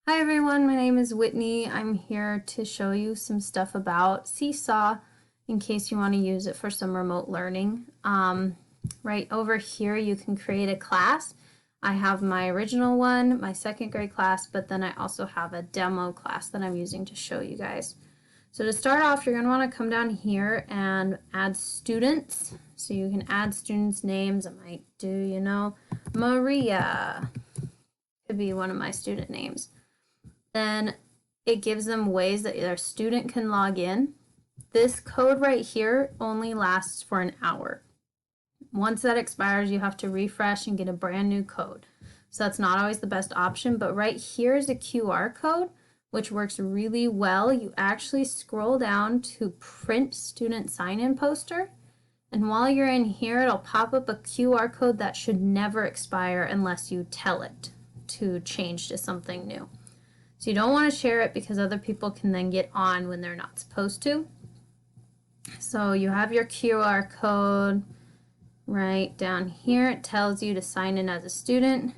Hi everyone, my name is Whitney. I'm here to show you some stuff about SeeSaw in case you want to use it for some remote learning. Right over here you can create a class. I have my original one, my second grade class, but then I also have a demo class that I'm using to show you guys. So to start off, you're going to want to come down here and add students. So you can add students' names. I might do, Maria could be one of my student names. Then it gives them ways that their student can log in. This code right here only lasts for an hour. Once that expires, you have to refresh and get a brand new code. So that's not always the best option, but right here is a QR code, which works really well. You actually scroll down to print student sign-in poster, and while you're in here, it'll pop up a QR code that should never expire unless you tell it to change to something new. So you don't want to share it because other people can then get on when they're not supposed to. So you have your QR code right down here. It tells you to sign in as a student.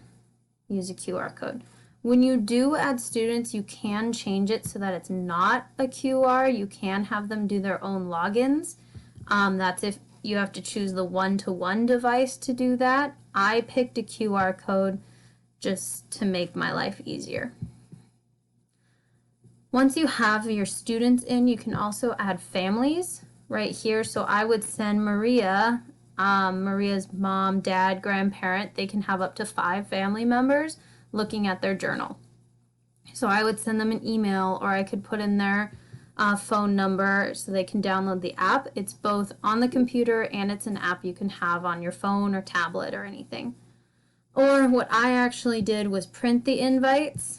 Use a QR code. When you do add students, you can change it so that it's not a QR. You can have them do their own logins. That's if you have to choose the one-to-one device to do that. I picked a QR code just to make my life easier. Once you have your students in, you can also add families right here. So I would send Maria, Maria's mom, dad, grandparent. They can have up to 5 family members looking at their journal. So I would send them an email, or I could put in their phone number so they can download the app. It's both on the computer and it's an app you can have on your phone or tablet or anything. Or what I actually did was print the invites.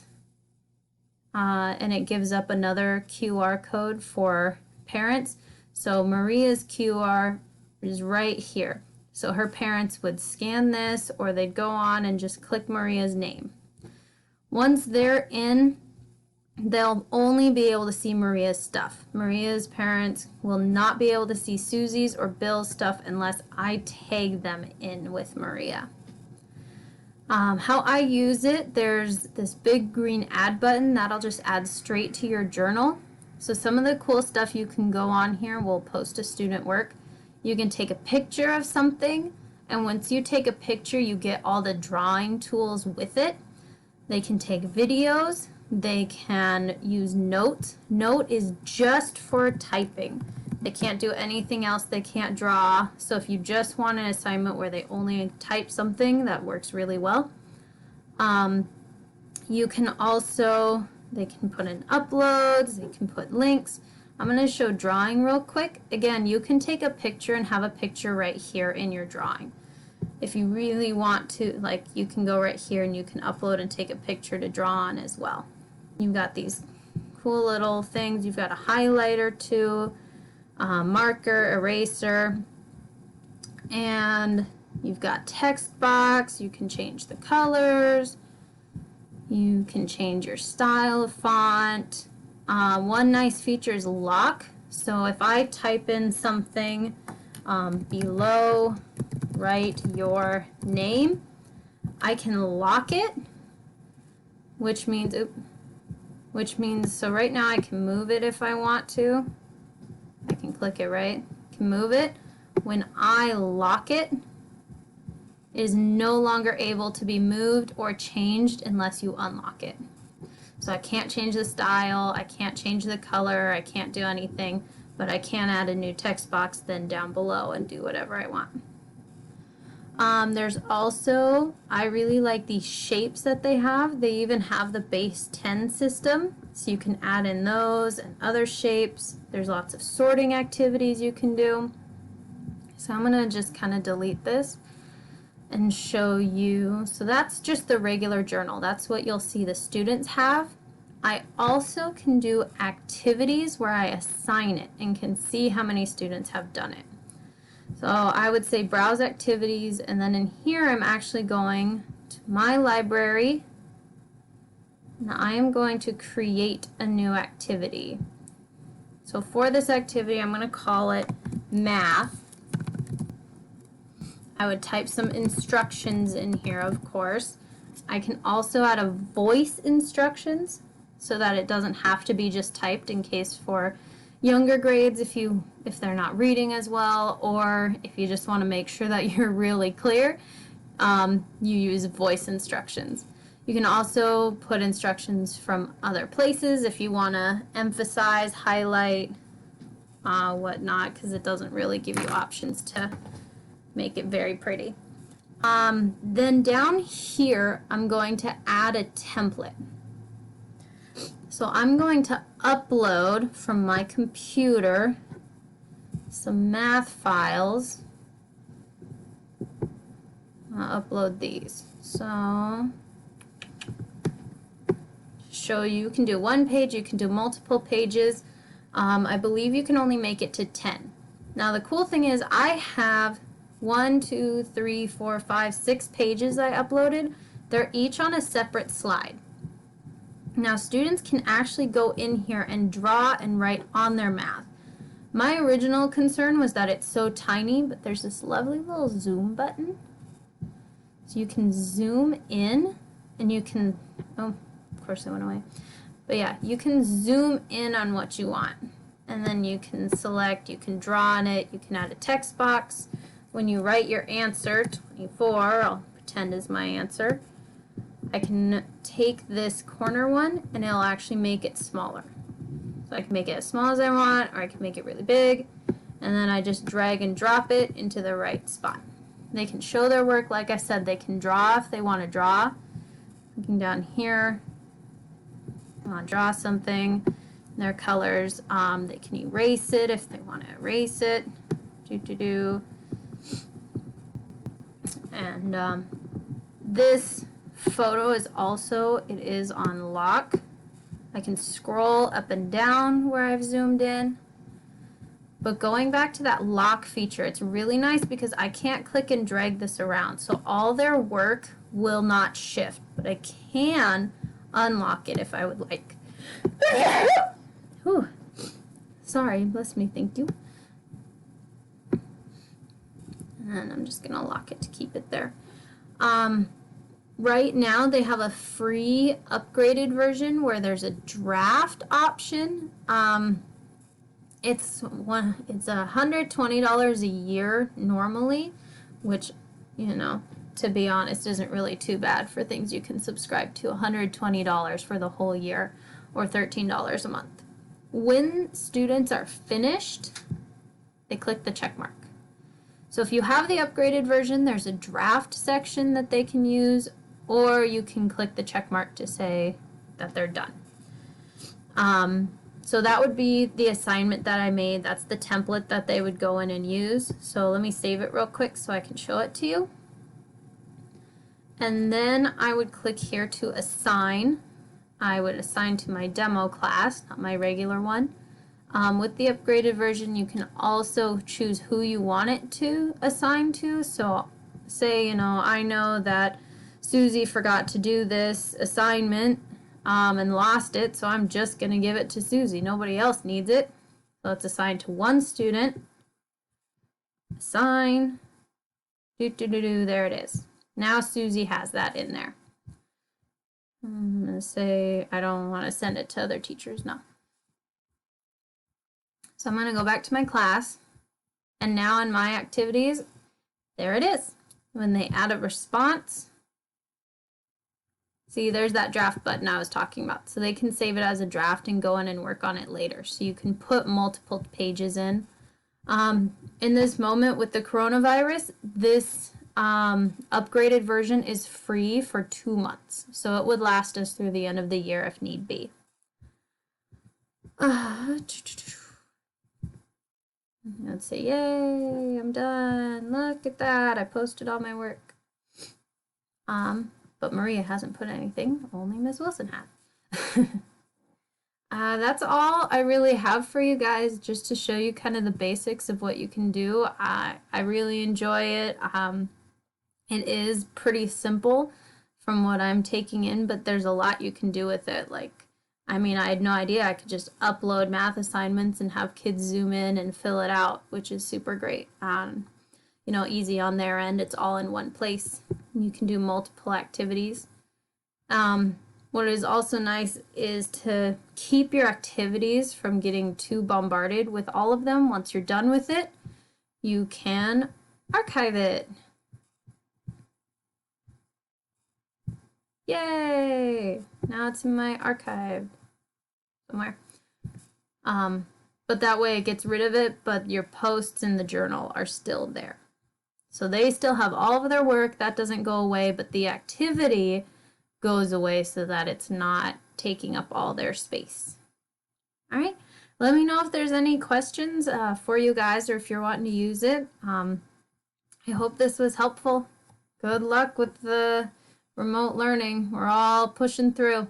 And it gives up another QR code for parents. So Maria's QR is right here. So her parents would scan this, or they'd go on and just click Maria's name. Once they're in, they'll only be able to see Maria's stuff. Maria's parents will not be able to see Susie's or Bill's stuff unless I tag them in with Maria. How I use it, there's this big green add button that'll just add straight to your journal. So some of the cool stuff you can go on here, we'll post a student work. You can take a picture of something, and once you take a picture, you get all the drawing tools with it. They can take videos, they can use notes. Note is just for typing. They can't do anything else, they can't draw. So if you just want an assignment where they only type something, that works really well. You can also, they can put in uploads, they can put links. I'm going to show drawing real quick. Again, you can take a picture and have a picture right here in your drawing. If you really want to, like, you can go right here and you can upload and take a picture to draw on as well. You've got these cool little things. You've got a highlighter too. Marker, eraser, and you've got text box. You can change the colors, you can change your style of font. One nice feature is lock. So if I type in something below, write your name, I can lock it, which means so right now I can move it if I want to. I can click it, right? I can move it. When I lock it, it is no longer able to be moved or changed unless you unlock it. So I can't change the style, I can't change the color, I can't do anything, but I can add a new text box then down below and do whatever I want. There's also, I really like these shapes that they have. They even have the base 10 system, so you can add in those and other shapes. There's lots of sorting activities you can do. So I'm going to just kind of delete this and show you. So that's just the regular journal. That's what you'll see the students have. I also can do activities where I assign it and can see how many students have done it. So I would say browse activities, and then in here I'm actually going to my library. Now I am going to create a new activity. So for this activity I'm going to call it math. I would type some instructions in here, of course. I can also add a voice instructions so that it doesn't have to be just typed, in case for younger grades if they're not reading as well, or if you just want to make sure that you're really clear, you use voice instructions. You can also put instructions from other places if you want to emphasize, highlight, whatnot, because it doesn't really give you options to make it very pretty. Then down here, I'm going to add a template. So I'm going to upload from my computer some math files. I'll upload these. So show you can do one page, you can do multiple pages. I believe you can only make it to 10. Now the cool thing is I have 1, 2, 3, 4, 5, 6 pages I uploaded. They're each on a separate slide. Now students can actually go in here and draw and write on their math. My original concern was that it's so tiny, but there's this lovely little zoom button. So you can zoom in and you can, oh, of course it went away. But yeah, you can zoom in on what you want. And then you can select, you can draw on it, you can add a text box. When you write your answer, 24, I'll pretend is my answer. I can take this corner one and it'll actually make it smaller. So I can make it as small as I want, or I can make it really big, and then I just drag and drop it into the right spot. They can show their work, like I said, they can draw if they want to draw. Looking down here, I want to draw something, their colors, they can erase it if they want to erase it. And this photo is also, it is on lock. I can scroll up and down where I've zoomed in. But going back to that lock feature, it's really nice because I can't click and drag this around. So all their work will not shift, but I can unlock it if I would like. Whew. Sorry, bless me, thank you. And I'm just gonna lock it to keep it there. Right now they have a free upgraded version where there's a draft option. It's $120 a year normally, which, you know, to be honest, isn't really too bad for things you can subscribe to. $120 for the whole year, or $13 a month. When students are finished, they click the check mark. So if you have the upgraded version, there's a draft section that they can use, or you can click the check mark to say that they're done. So that would be the assignment that I made. That's the template that they would go in and use. So let me save it real quick so I can show it to you. And then I would click here to assign. I would assign to my demo class, not my regular one. With the upgraded version, you can also choose who you want it to assign to. So say, you know, I know that Susie forgot to do this assignment and lost it, so I'm just going to give it to Susie. Nobody else needs it. So it's assigned to one student. Assign. There it is. Now Susie has that in there. I'm going to say I don't want to send it to other teachers. No. So I'm going to go back to my class, and now in my activities, there it is. When they add a response, see, there's that draft button I was talking about. So they can save it as a draft and go in and work on it later. So you can put multiple pages in. In this moment with the coronavirus, this upgraded version is free for 2 months. So it would last us through the end of the year if need be. Let's say, yay, I'm done. Look at that. I posted all my work. But Maria hasn't put anything. Only Ms. Wilson had. That's all I really have for you guys, just to show you kind of the basics of what you can do. I really enjoy it. It is pretty simple from what I'm taking in, but there's a lot you can do with it. Like, I mean, I had no idea I could just upload math assignments and have kids zoom in and fill it out, which is super great. You know, easy on their end. It's all in one place. You can do multiple activities. What is also nice is to keep your activities from getting too bombarded with all of them. Once you're done with it, you can archive it. Yay! Now it's in my archive somewhere. But that way it gets rid of it, but your posts in the journal are still there. So they still have all of their work. That doesn't go away, but the activity goes away so that it's not taking up all their space. All right. Let me know if there's any questions for you guys or if you're wanting to use it. I hope this was helpful. Good luck with the remote learning. We're all pushing through.